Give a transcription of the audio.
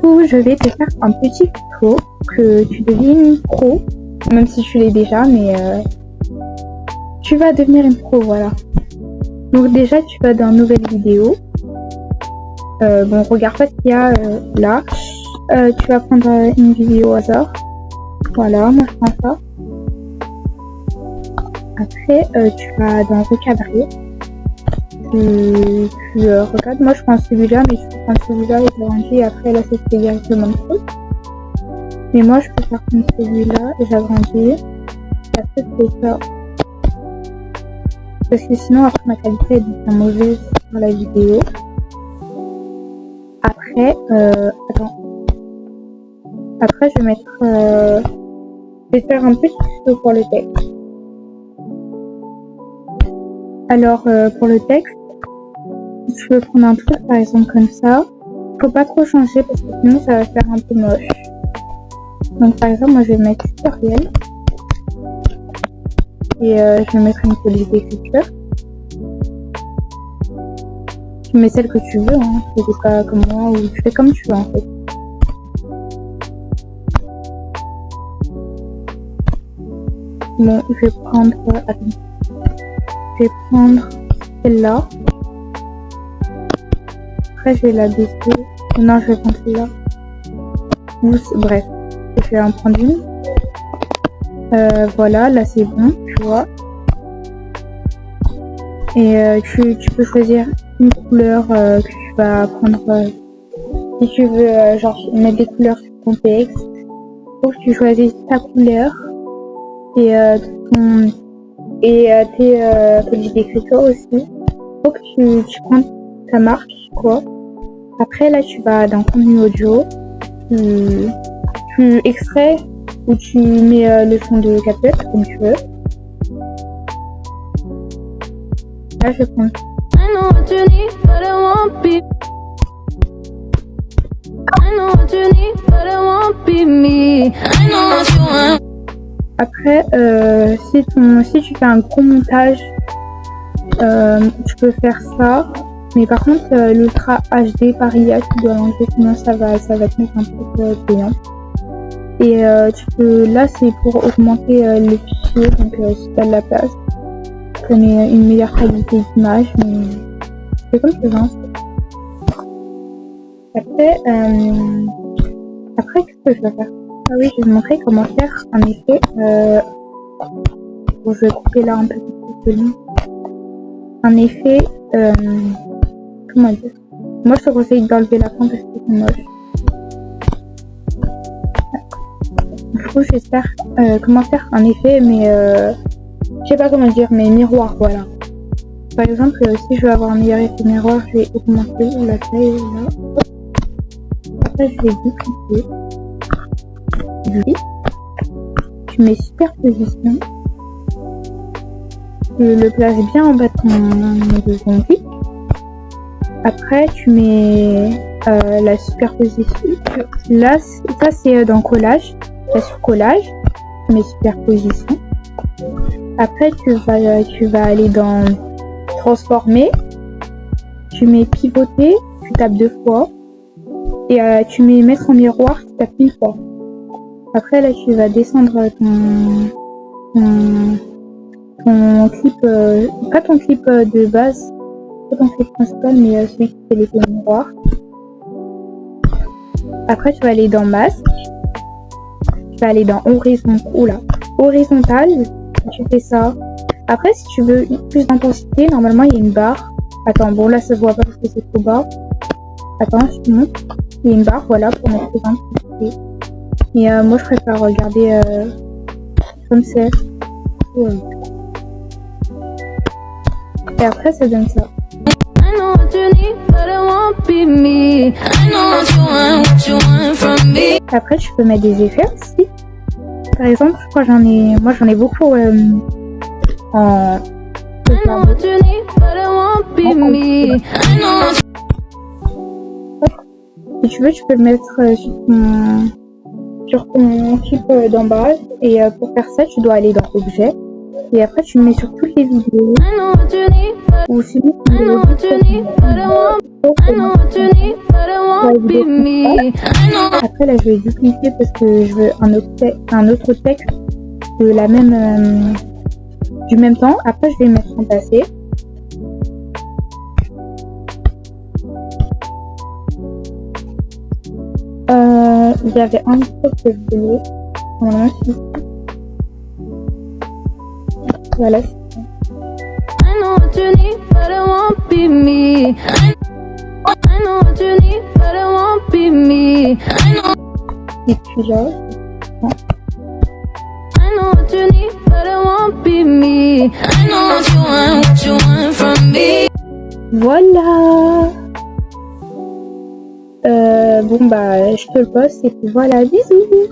coup, je vais te faire un petit tuto que tu deviens pro, même si tu l'es déjà, mais tu vas devenir une pro, voilà. Donc déjà, tu vas dans nouvelle vidéo. Bon, regarde pas ce qu'il y a là. Tu vas prendre une vidéo au hasard. Voilà, moi je prends ça. Après, tu vas dans recadrer. Tu regardes, moi je prends celui-là, mais tu peux prendre celui-là et l'agrandir, et après là c'est directement le truc. Mais moi je préfère prendre celui-là et j'agrandis. Et après je fais ça. Parce que sinon après ma qualité elle devient mauvaise sur la vidéo. Après, attends. Après je vais mettre, je vais faire un petit tuto pour le texte. Alors pour le texte, je peux prendre un truc par exemple comme ça. Faut pas trop changer parce que sinon ça va faire un peu moche. Donc par exemple moi je vais mettre tutoriel. Et je vais mettre une police d'écriture. Tu mets celle que tu veux, hein. Tu fais pas comme moi ou tu fais comme tu veux en fait. Bon, je vais prendre, attends. Je vais prendre celle-là. Après, je vais la baisser. Non, je vais prendre celle-là. Bref, je vais en prendre une. Voilà, là c'est bon, tu vois. Et tu peux choisir une couleur que tu vas prendre. Si tu veux, genre, mettre des couleurs sur ton texte. Faut que tu choisisses ta couleur et tes polices d'écriture aussi. Faut que tu prennes ta marque, quoi. Après, là, tu vas dans contenu audio. Tu extrais ou tu mets le son de CapCut, comme tu veux. Là, je prends. Après, si tu fais un gros montage, tu peux faire ça. Mais par contre, l'Ultra HD par IA, tu dois l'enlever, sinon ça va te mettre un truc payant. Et tu peux, là c'est pour augmenter le fichier, donc si tu as de la place, tu peux mettre une meilleure qualité d'image, mais c'est comme tu veux. Après, qu'est-ce que je vais faire? Ah oui, je vais te montrer comment faire un effet. Bon, je vais couper là un peu plus de long. Un effet, comment dire? Moi, je te conseille d'enlever la fin parce que c'est moche. Du coup, j'espère comment faire un effet, mais je sais pas comment dire, mais miroir, voilà. Par exemple, si je veux avoir un meilleur effet miroir, je vais augmenter la taille là. Après, je vais dupliquer. Tu mets superposition. Tu le places bien en bas de ton clip. Après, tu mets la superposition. Là, ça c'est dans collage. Là, sur collage, tu mets superposition. Après, tu vas aller dans transformer. Tu mets pivoter. Tu tapes 2 fois. Et tu mets mettre en miroir. Tu tapes 1 fois. Après, là, tu vas descendre ton clip, pas ton clip de base, pas ton clip principal, mais celui qui fait l'effet miroir. Après, tu vas aller dans masque. Tu vas aller dans horizontal. Tu fais ça. Après, si tu veux plus d'intensité, normalement, il y a une barre. Attends, bon, là, ça se voit pas parce que c'est trop bas. Attends, je te montre. Il y a une barre, voilà, pour mettre plus d'intensité. Et moi, je préfère regarder comme c'est. Et après, ça donne ça. Après, tu peux mettre des effets aussi. Par exemple, je crois j'en ai beaucoup en... Si tu veux, tu peux le mettre sur ton clip d'en bas. Et pour faire ça, tu dois aller dans Objet. Et après, tu le mets sur toutes les vidéos. Ou sinon, tu mets le après, là, je vais dupliquer parce que je veux un autre texte de la même, du même temps. Après, je vais mettre en passé. Il y avait un truc que je voulais. Voilà, voilà. Et puis là, voilà. Bon bah, je te le poste et puis voilà, bisous.